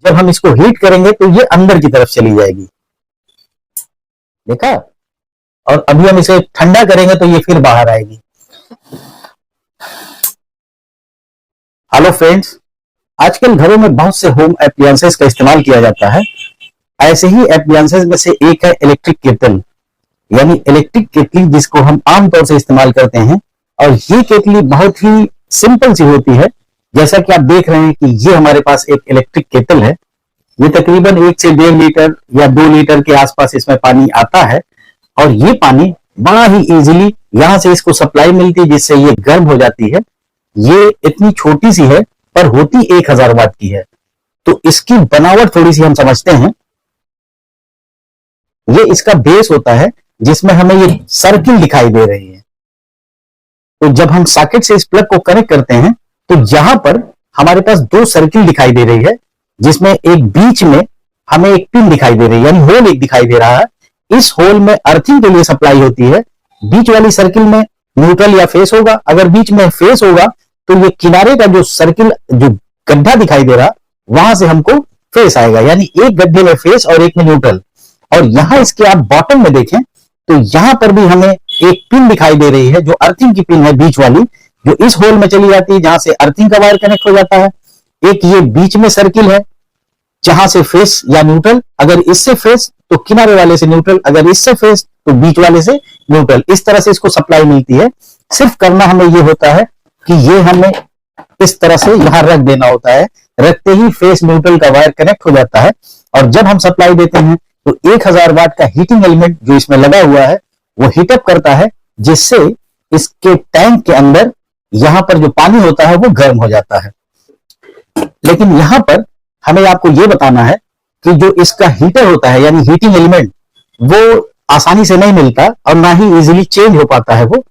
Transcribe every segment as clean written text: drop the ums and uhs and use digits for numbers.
जब हम इसको हीट करेंगे तो ये अंदर की तरफ चली जाएगी, देखा। और अभी हम इसे ठंडा करेंगे तो ये फिर बाहर आएगी। हेलो फ्रेंड्स, आजकल घरों में बहुत से होम एप्लियंसेस का इस्तेमाल किया जाता है। ऐसे ही एप्लियंसेस में से एक है इलेक्ट्रिक केटल, यानी इलेक्ट्रिक केटली, जिसको हम आमतौर से इस्तेमाल करते हैं। और ये केटली बहुत ही सिंपल सी होती है। जैसा कि आप देख रहे हैं कि ये हमारे पास एक इलेक्ट्रिक केटल है। ये तकरीबन 1 से 1.5 लीटर या 2 लीटर के आसपास इसमें पानी आता है। और ये पानी बड़ा ही इजीली यहां से इसको सप्लाई मिलती है, जिससे ये गर्म हो जाती है। ये इतनी छोटी सी है पर होती 1000 वाट की है। तो इसकी बनावट थोड़ी सी हम समझते हैं। ये इसका बेस होता है, जिसमें हमें ये सर्किल दिखाई दे रही है। तो जब हम सॉकेट से इस प्लग को कनेक्ट करते हैं तो यहां पर हमारे पास 2 सर्किल दिखाई दे रही है, जिसमें एक बीच में हमें एक पिन दिखाई दे रही है, यानी होल एक दिखाई दे रहा है। इस होल में अर्थिंग के लिए सप्लाई होती है। बीच वाली सर्किल में न्यूट्रल या फेस होगा। अगर बीच में फेस होगा तो ये किनारे का जो सर्किल, जो गड्ढा दिखाई दे रहा, वहां से हमको फेस आएगा, यानी एक गड्ढे में फेस और एक में न्यूट्रल। और यहां इसके आप बॉटम में देखें तो यहां पर भी हमें एक पिन दिखाई दे रही है, जो अर्थिंग की पिन है, बीच वाली, जो इस होल में चली जाती है, जहां से अर्थिंग का वायर कनेक्ट हो जाता है। एक ये बीच में सर्किल है, जहां से फेस या न्यूट्रल, अगर इससे फेस तो किनारे वाले से न्यूट्रल, अगर इससे फेस तो बीच वाले से न्यूट्रल। इस तरह से इसको सप्लाई मिलती है। सिर्फ करना हमें ये होता है कि ये हमें इस तरह से यहां रख देना होता है। रखते ही फेस न्यूट्रल का वायर कनेक्ट हो जाता है। और जब हम सप्लाई देते हैं तो 1000 वाट का हीटिंग एलिमेंट जो इसमें लगा हुआ है वो हीटअप करता है, जिससे इसके टैंक के अंदर यहां पर जो पानी होता है वो गर्म हो जाता है। लेकिन यहां पर हमें आपको ये बताना है कि जो इसका हीटर होता है, यानी हीटिंग एलिमेंट, वो आसानी से नहीं मिलता और ना ही इजीली चेंज हो पाता है वो।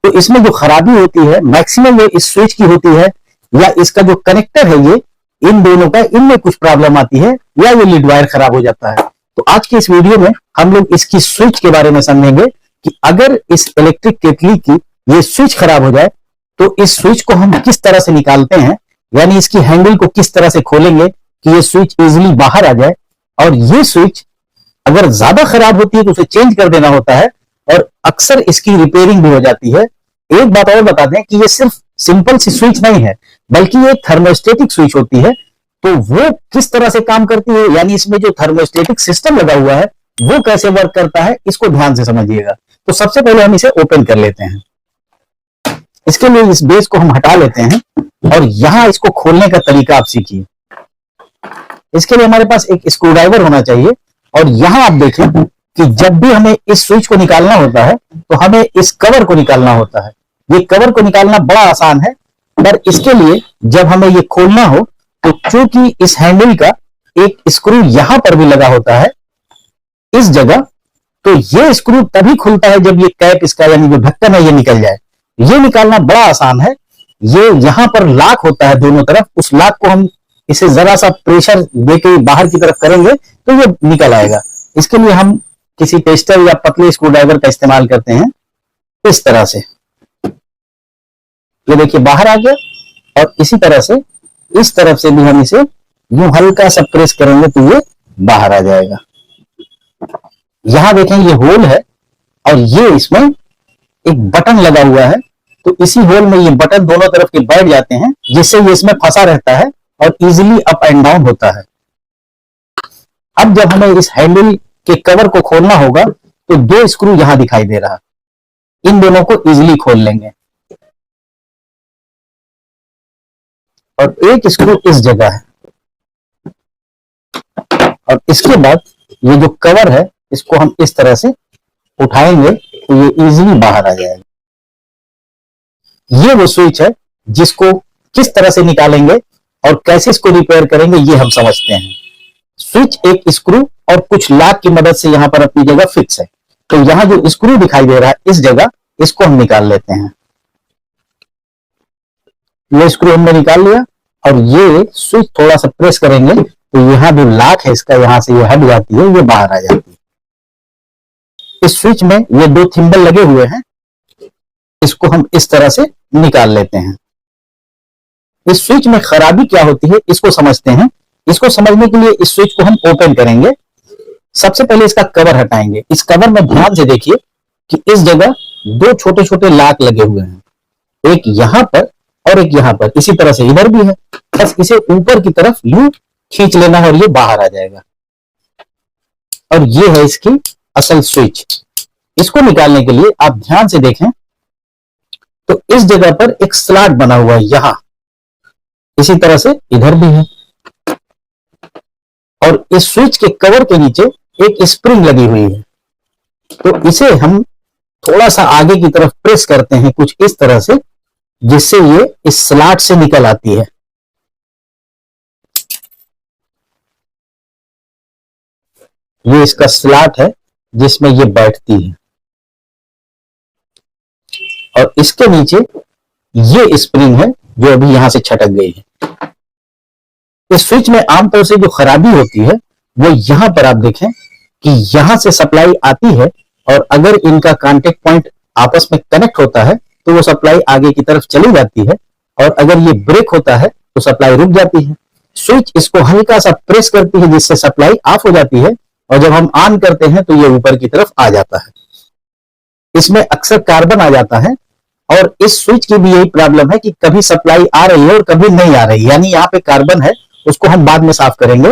तो इसमें जो खराबी होती है मैक्सिमम ये इस स्विच की होती है, या इसका जो कनेक्टर है, ये इन दोनों का, इनमें कुछ प्रॉब्लम आती है, या ये लीड वायर खराब हो जाता है। तो आज की इस वीडियो में हम लोग इसकी स्विच के बारे में समझेंगे कि अगर इस इलेक्ट्रिक केटली की ये स्विच खराब हो जाए तो इस स्विच को हम किस तरह से निकालते हैं, यानी इसकी हैंडल को किस तरह से खोलेंगे कि ये स्विच इजीली बाहर आ जाए। और ये स्विच अगर ज्यादा खराब होती है तो उसे चेंज कर देना होता है, और अक्सर इसकी रिपेयरिंग भी हो जाती है। एक बात और बता दें कि ये सिर्फ सिंपल सी स्विच नहीं है, बल्कि ये थर्मोस्टेटिक स्विच होती है। तो वो किस तरह से काम करती है, यानी इसमें जो थर्मोस्टेटिक सिस्टम लगा हुआ है वो कैसे वर्क करता है, इसको ध्यान से समझिएगा। तो सबसे पहले हम इसे ओपन कर लेते हैं। इसके लिए इस बेस को हम हटा लेते हैं और यहां इसको खोलने का तरीका आप सीखिए। इसके लिए हमारे पास एक स्क्रू ड्राइवर होना चाहिए। और यहां आप देखें कि जब भी हमें इस स्विच को निकालना होता है तो हमें इस कवर को निकालना होता है। ये कवर को निकालना बड़ा आसान है, पर इसके लिए जब हमें ये खोलना हो तो चूंकि इस हैंडल का एक स्क्रू यहां पर भी लगा होता है इस जगह, तो ये स्क्रू तभी खुलता है जब ये कैप इसका, यानी जो ढक्कन है, ये निकल जाए। ये निकालना बड़ा आसान है। ये यहां पर लॉक होता है दोनों तरफ, उस लॉक को हम इसे जरा सा प्रेशर देके बाहर की तरफ करेंगे तो ये निकल आएगा। इसके लिए हम किसी टेस्टर या पतले स्क्रू ड्राइवर का इस्तेमाल करते हैं इस तरह से। ये देखिए बाहर आ गया। और इसी तरह से इस तरफ से भी हम इसे यूं हल्का सा प्रेस करेंगे तो ये बाहर आ जाएगा। यहां देखें ये होल है और ये इसमें एक बटन लगा हुआ है। तो इसी होल में ये बटन दोनों तरफ के बैठ जाते हैं, जिससे ये इसमें फंसा रहता है और इजीली अप एंड डाउन होता है। अब जब हमें इस हैंडल के कवर को खोलना होगा तो 2 स्क्रू यहां दिखाई दे रहा, इन दोनों को इजीली खोल लेंगे। और एक स्क्रू इस जगह है। और इसके बाद ये जो कवर है इसको हम इस तरह से उठाएंगे तो ये इजीली बाहर आ जाएगा। ये वो स्विच है जिसको किस तरह से निकालेंगे और कैसे इसको रिपेयर करेंगे ये हम समझते हैं। स्विच एक स्क्रू और कुछ लॉक की मदद से यहां पर अपनी जगह फिक्स है। तो यहां जो स्क्रू दिखाई दे रहा है इस जगह, इसको हम निकाल लेते हैं। ये स्क्रू हमने निकाल लिया और ये स्विच थोड़ा सा प्रेस करेंगे तो यहां जो लॉक है इसका, यहां से ये हट जाती है, ये बाहर आ जाती है। इस स्विच में ये 2 थिम्बल लगे हुए हैं, इसको हम इस तरह से निकाल लेते हैं। इस स्विच में खराबी क्या होती है इसको समझते हैं। इसको समझने के लिए इस स्विच को हम ओपन करेंगे। सबसे पहले इसका कवर हटाएंगे। इस कवर में ध्यान से देखिए कि इस जगह दो छोटे छोटे लाक लगे हुए हैं, एक यहां पर और एक यहां पर, इसी तरह से इधर भी है। बस इसे ऊपर की तरफ यूं खींच लेना है और ये बाहर आ जाएगा। और ये है इसकी असल स्विच। इसको निकालने के लिए आप ध्यान से देखें तो इस जगह पर एक स्लॉट बना हुआ है, यहां इसी तरह से इधर भी है। और इस स्विच के कवर के नीचे एक स्प्रिंग लगी हुई है। तो इसे हम थोड़ा सा आगे की तरफ प्रेस करते हैं कुछ इस तरह से, जिससे ये इस स्लॉट से निकल आती है। ये इसका स्लॉट है जिसमें ये बैठती है। और इसके नीचे ये स्प्रिंग है जो अभी यहां से छटक गई है। इस स्विच में आमतौर से जो खराबी होती है वो यहां पर आप देखें कि यहां से सप्लाई आती है, और अगर इनका कांटेक्ट पॉइंट आपस में कनेक्ट होता है तो वो सप्लाई आगे की तरफ चली जाती है, और अगर ये ब्रेक होता है तो सप्लाई रुक जाती है। स्विच इसको हल्का सा प्रेस करती है जिससे सप्लाई ऑफ हो जाती है, और जब हम ऑन करते हैं तो ये ऊपर की तरफ आ जाता है। इसमें अक्सर कार्बन आ जाता है, और इस स्विच की भी यही प्रॉब्लम है कि कभी सप्लाई आ रही है और कभी नहीं आ रही, यानी यहाँ पे कार्बन है, उसको हम बाद में साफ करेंगे।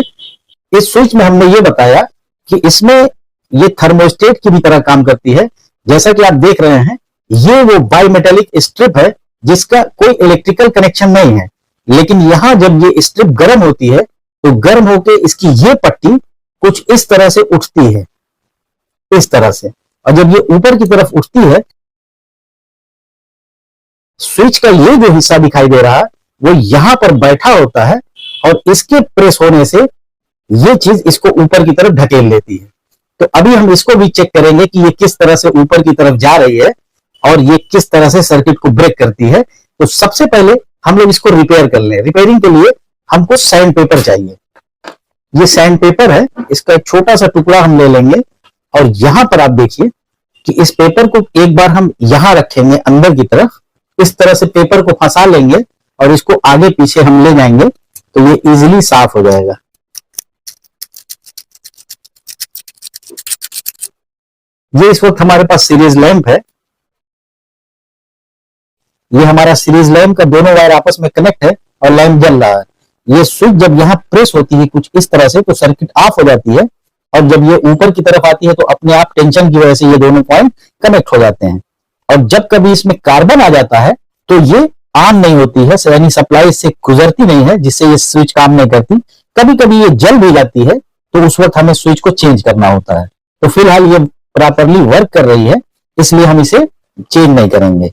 इस स्विच में हमने ये बताया कि इसमें ये थर्मोस्टेट की भी तरह काम करती है। जैसा कि आप देख रहे हैं, ये वो बाइमेटेलिक स्ट्रिप है जिसका कोई इलेक्ट्रिकल कनेक्शन नहीं है, लेकिन यहां जब ये स्ट्रिप गर्म होती है तो गर्म होकर इसकी ये पट्टी कुछ इस तरह से उठती है, इस तरह से। और जब ये ऊपर की तरफ उठती है, स्विच का ये जो हिस्सा दिखाई दे रहा है वो यहां पर बैठा होता है, और इसके प्रेस होने से ये चीज इसको ऊपर की तरफ ढकेल लेती है। तो अभी हम इसको भी चेक करेंगे कि ये किस तरह से ऊपर की तरफ जा रही है और ये किस तरह से सर्किट को ब्रेक करती है। तो सबसे पहले हम लोग इसको रिपेयर कर लें। रिपेयरिंग के लिए हमको सैंड पेपर चाहिए। ये सैंड पेपर है, इसका एक छोटा सा टुकड़ा हम ले लेंगे, और यहां पर आप देखिए कि इस पेपर को एक बार हम यहां रखेंगे अंदर की तरफ, इस तरह से पेपर को फंसा लेंगे और इसको आगे पीछे हम ले जाएंगे तो ये इजीली साफ हो जाएगा। ये इस वक्त हमारे पास सीरीज लैंप है। ये हमारा सीरीज लैंप का दोनों वायर आपस में कनेक्ट है और लैंप जल रहा है। ये स्विच जब यहां प्रेस होती है कुछ इस तरह से तो सर्किट ऑफ हो जाती है, और जब ये ऊपर की तरफ आती है तो अपने आप टेंशन की वजह से ये दोनों पॉइंट कनेक्ट हो जाते हैं। और जब कभी इसमें कार्बन आ जाता है तो ये ऑन नहीं होती है, यानी सप्लाई इससे गुजरती नहीं है, जिससे ये स्विच काम नहीं करती। कभी कभी ये जल भी जाती है तो उस वक्त हमें स्विच को चेंज करना होता है। तो फिलहाल ये प्रॉपरली वर्क कर रही है, इसलिए हम इसे चेंज नहीं करेंगे।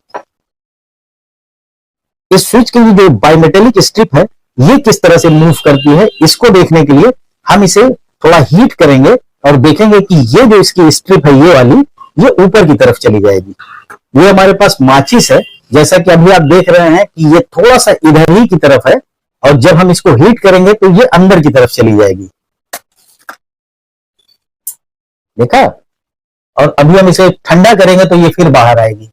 इस स्विच की जो बाइमेटेलिक स्ट्रिप है ये किस तरह से मूव करती है, इसको देखने के लिए हम इसे थोड़ा हीट करेंगे और देखेंगे कि ये जो इसकी स्ट्रिप है ये वाली, ये ऊपर की तरफ चली जाएगी। ये हमारे पास माचिस है, जैसा कि अभी आप देख रहे हैं कि ये थोड़ा सा इधर ही की तरफ है, और जब हम इसको हीट करेंगे तो ये अंदर की तरफ चली जाएगी। देखा? और अभी हम इसे ठंडा करेंगे तो ये फिर बाहर आएगी।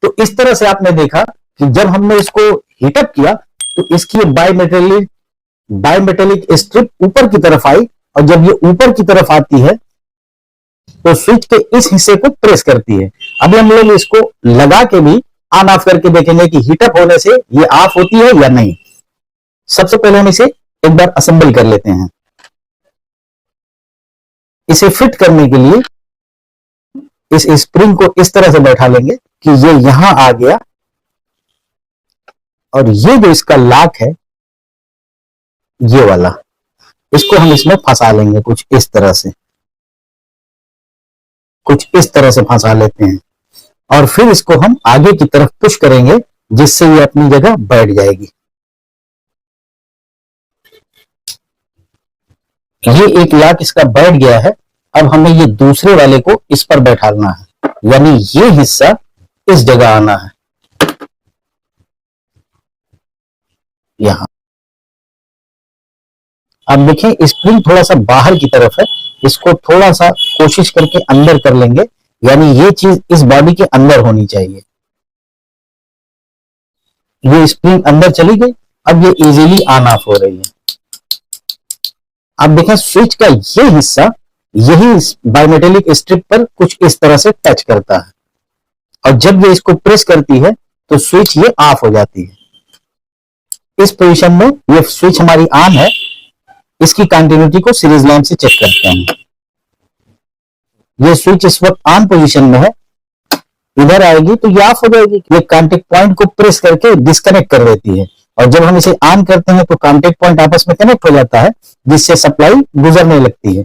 तो इस तरह से आपने देखा कि जब हमने इसको हीटअप किया तो इसकी बाइमेटेलिक स्ट्रिप ऊपर की तरफ आई, और जब ये ऊपर की तरफ आती है तो स्विच के इस हिस्से को प्रेस करती है। अभी हम लोग इसको लगा के भी ऑन ऑफ करके देखेंगे कि हीटअप होने से ये ऑफ होती है या नहीं। सबसे पहले हम इसे एक बार असेंबल कर लेते हैं। इसे फिट करने के लिए इस स्प्रिंग को इस तरह से बैठा लेंगे कि ये यहां आ गया, और ये जो इसका लॉक है ये वाला, इसको हम इसमें फंसा लेंगे कुछ इस तरह से, कुछ इस तरह से फंसा लेते हैं, और फिर इसको हम आगे की तरफ पुश करेंगे जिससे ये अपनी जगह बैठ जाएगी। ये एक लॉक इसका बैठ गया है। अब हमें ये दूसरे वाले को इस पर बैठाना है, यानी ये हिस्सा इस जगह आना है, यहां। अब देखें स्प्रिंग थोड़ा सा बाहर की तरफ है, इसको थोड़ा सा कोशिश करके अंदर कर लेंगे, यानी ये चीज इस बॉडी के अंदर होनी चाहिए। ये स्प्रिंग अंदर चली गई, अब ये इजीली ऑन ऑफ हो रही है। अब देखें स्विच का ये हिस्सा यही बायोमेटेलिक स्ट्रिप पर कुछ इस तरह से टच करता है, और जब ये इसको प्रेस करती है तो स्विच ये ऑफ हो जाती है। इस पोजीशन में ये स्विच हमारी ऑन है। इसकी कंटिन्यूटी को सीरीज लैंप से चेक करते हैं। ये स्विच इस वक्त ऑन पोजीशन में है, इधर आएगी तो ये ऑफ हो जाएगी। ये कांटेक्ट पॉइंट को प्रेस करके डिस्कनेक्ट कर देती है, और जब हम इसे ऑन करते हैं तो कांटेक्ट पॉइंट आपस में कनेक्ट हो जाता है, जिससे सप्लाई गुजरने लगती है।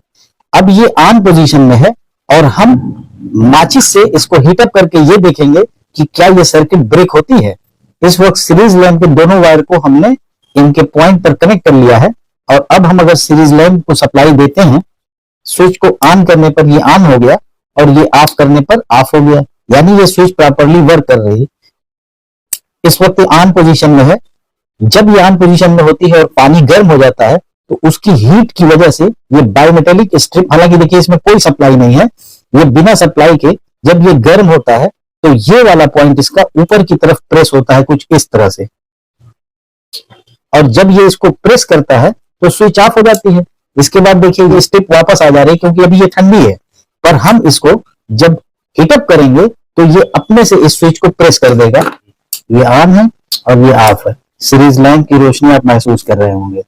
अब ये ऑन पोजीशन में है, और हम माचिस से इसको हीटअप करके ये देखेंगे कि क्या ये सर्किट ब्रेक होती है। इस वक्त सीरीज लैंप के दोनों वायर को हमने इनके पॉइंट पर कनेक्ट कर लिया है, और अब हम अगर सीरीज लैंप को सप्लाई देते हैं, स्विच को ऑन करने पर ये ऑन हो गया और ये ऑफ करने पर ऑफ हो गया, यानी ये स्विच प्रॉपर्ली वर्क कर रही है। इस वक्त ऑन पोजीशन में है। जब ये ऑन पोजीशन में होती है और पानी गर्म हो जाता है तो उसकी हीट की वजह से ये बायोमेटेलिक स्ट्रिप, हालांकि देखिए इसमें कोई सप्लाई नहीं है, ये बिना सप्लाई के जब ये गर्म होता है तो ये वाला पॉइंट इसका ऊपर की तरफ प्रेस होता है कुछ इस तरह से, और जब ये इसको प्रेस करता है तो स्विच ऑफ हो जाती है। इसके बाद देखिए ये स्ट्रिप वापस आ जा रही है क्योंकि अभी ये ठंडी है, पर हम इसको जब हीटअप करेंगे तो ये अपने से इस स्विच को प्रेस कर देगा। ये ऑन है और ये ऑफ है। सीरीज लैंप की रोशनी आप महसूस कर रहे होंगे।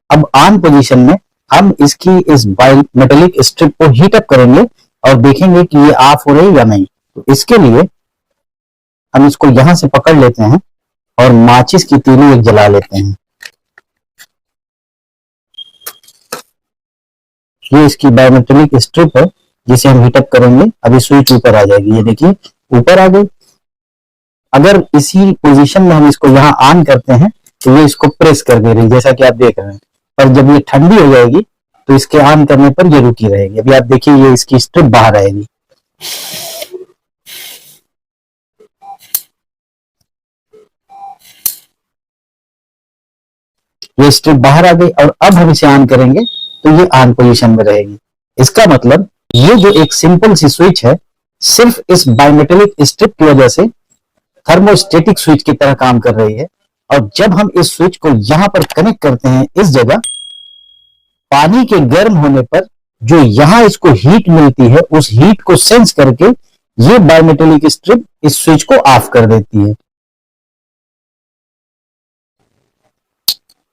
अब ऑन पोजीशन में हम इसकी इस बायोमेटेलिक स्ट्रिप को हीटअप करेंगे और देखेंगे कि ये ऑफ हो रही है या नहीं। तो इसके लिए हम इसको यहां से पकड़ लेते हैं और माचिस की तीली एक जला लेते हैं। ये इसकी बायोमेटेलिक स्ट्रिप है जिसे हम हीटअप करेंगे। अभी स्विच ऊपर आ जाएगी, ये देखिए ऊपर आ गई। अगर इसी पोजीशन में हम इसको यहाँ ऑन करते हैं तो ये इसको प्रेस कर दे रही, जैसा कि आप देख रहे हैं, पर जब ये ठंडी हो जाएगी तो इसके ऑन करने पर ये रुकी रहेगी। अभी आप देखिए ये इसकी स्ट्रिप बाहर आएगी। ये स्ट्रिप बाहर आ गई और अब हम इसे ऑन करेंगे तो ये ऑन पोजीशन में रहेगी। इसका मतलब ये जो एक सिंपल सी स्विच है, सिर्फ इस बायोमेटेलिक स्ट्रिप की वजह से थर्मोस्टेटिक स्विच की तरह काम कर रही है। और जब हम इस स्विच को यहां पर कनेक्ट करते हैं इस जगह, पानी के गर्म होने पर जो यहां इसको हीट मिलती है, उस हीट को सेंस करके ये बायोमेटेलिक स्ट्रिप इस स्विच को ऑफ कर देती है।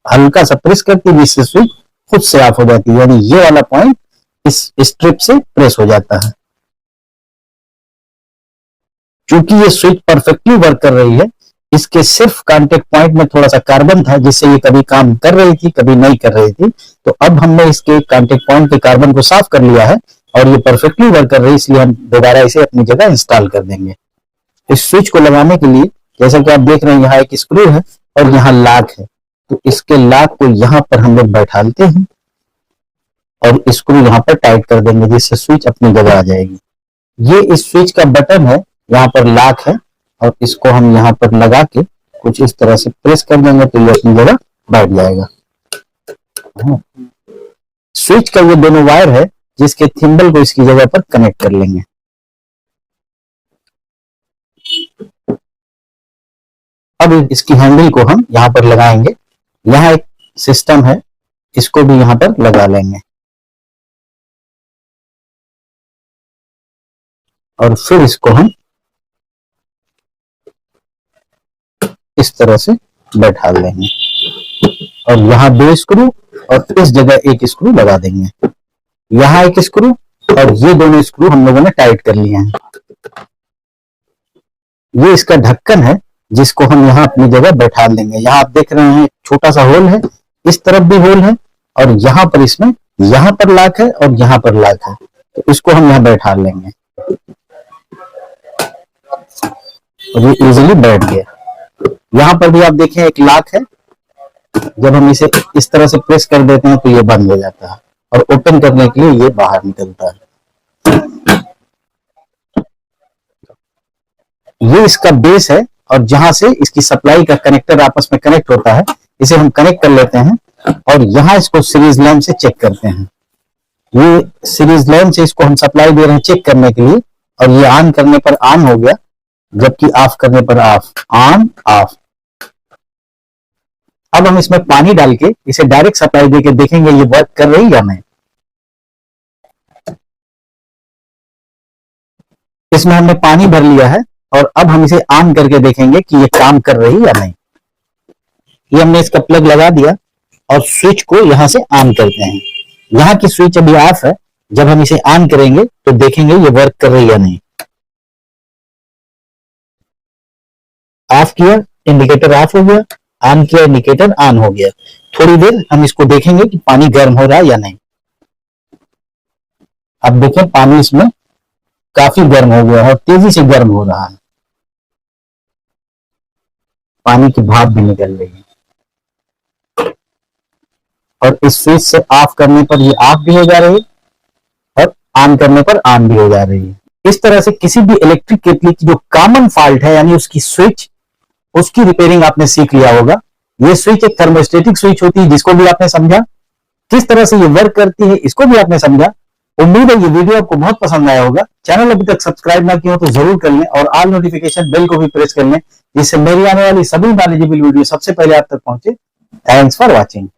हल्का सा प्रेस करती है जिससे स्विच खुद से ऑफ हो जाती है, यानी ये वाला पॉइंट इस स्ट्रिप से प्रेस हो जाता है। चूंकि ये स्विच परफेक्टली वर्क कर रही है, इसके सिर्फ कांटेक्ट पॉइंट में थोड़ा सा कार्बन था जिससे ये कभी काम कर रही थी कभी नहीं कर रही थी। तो अब हमने इसके कांटेक्ट पॉइंट के कार्बन को साफ कर लिया है और ये परफेक्टली वर्क कर रही है, इसलिए हम दोबारा इसे अपनी जगह इंस्टॉल कर देंगे। इस स्विच को लगाने के लिए जैसा कि आप देख रहे हैं यहाँ एक स्क्रू है और यहाँ लॉक है, तो इसके लॉक को यहाँ पर हम लोग बैठाते हैं और स्क्रू यहाँ पर टाइट कर देंगे जिससे स्विच अपनी जगह आ जाएगी। ये इस स्विच का बटन है, यहाँ पर लॉक है और इसको हम यहाँ पर लगा के कुछ इस तरह से प्रेस कर देंगे तो ये अपनी जगह बैठ जाएगा। स्विच का ये दोनों वायर है जिसके थिम्बल को इसकी जगह पर कनेक्ट कर लेंगे। अब इसकी हैंडल को हम यहाँ पर लगाएंगे। यहाँ एक सिस्टम है, इसको भी यहाँ पर लगा लेंगे और फिर इसको हम इस तरह से बैठा लेंगे और यहाँ 2 स्क्रू और इस जगह एक स्क्रू लगा देंगे। यहाँ एक स्क्रू और ये दोनों स्क्रू हम लोगों ने टाइट कर लिए हैं। ये इसका ढक्कन है जिसको हम यहाँ अपनी जगह बैठा देंगे। यहाँ आप देख रहे हैं छोटा सा होल है, इस तरफ भी होल है और यहाँ पर इसमें यहाँ पर लॉक है और यहाँ पर लॉक है, तो इसको हम यहाँ बैठा लेंगे और ये इजीली बैठ गया। यहाँ पर भी आप देखें एक लॉक है, जब हम इसे इस तरह से प्रेस कर देते हैं तो ये बंद हो जाता है और ओपन करने के लिए ये बाहर निकलता है। ये इसका बेस है और जहां से इसकी सप्लाई का कनेक्टर आपस में कनेक्ट होता है, इसे हम कनेक्ट कर लेते हैं और यहां इसको सीरीज लैंप से चेक करते हैं। ये सीरीज लाइन से इसको हम सप्लाई दे रहे हैं चेक करने के लिए, और ये ऑन करने पर ऑन हो गया, जबकि ऑफ करने पर ऑफ, ऑन ऑफ। अब हम इसमें पानी डाल के इसे डायरेक्ट सप्लाई देके देखेंगे ये वर्क कर रही या नहीं। इसमें हमने पानी भर लिया है और अब हम इसे ऑन करके देखेंगे कि ये काम कर रही या नहीं। ये हमने इसका प्लग लगा दिया और स्विच को यहां से ऑन करते हैं। यहां की स्विच अभी ऑफ है, जब हम इसे ऑन करेंगे तो देखेंगे ये वर्क कर रही या नहीं। ऑफ किया, इंडिकेटर ऑफ हो गया, ऑन किया, इंडिकेटर ऑन हो गया। थोड़ी देर हम इसको देखेंगे कि पानी गर्म हो रहा है या नहीं। अब देखें पानी इसमें काफी गर्म हो गया है और तेजी से गर्म हो रहा है, पानी की भाप भी निकल रही है। और इस स्विच से ऑफ करने पर ये ऑफ भी हो जा रही है और ऑन करने पर ऑन भी हो जा रही है। इस तरह से किसी भी इलेक्ट्रिक केतली की जो कॉमन फॉल्ट है, यानी उसकी स्विच, उसकी रिपेयरिंग आपने सीख लिया होगा। ये स्विच एक थर्मोस्टेटिक स्विच होती है, जिसको भी आपने समझा। किस तरह से ये वर्क करती है इसको भी आपने समझा। उम्मीद है ये वीडियो आपको बहुत पसंद आया होगा। चैनल अभी तक सब्सक्राइब ना किया हो तो जरूर कर लें और ऑल नोटिफिकेशन बेल को भी प्रेस कर लें, जिससे मेरी आने वाली सभी नॉलेजेबल वीडियो सबसे पहले आप तक पहुंचे। Thanks for watching.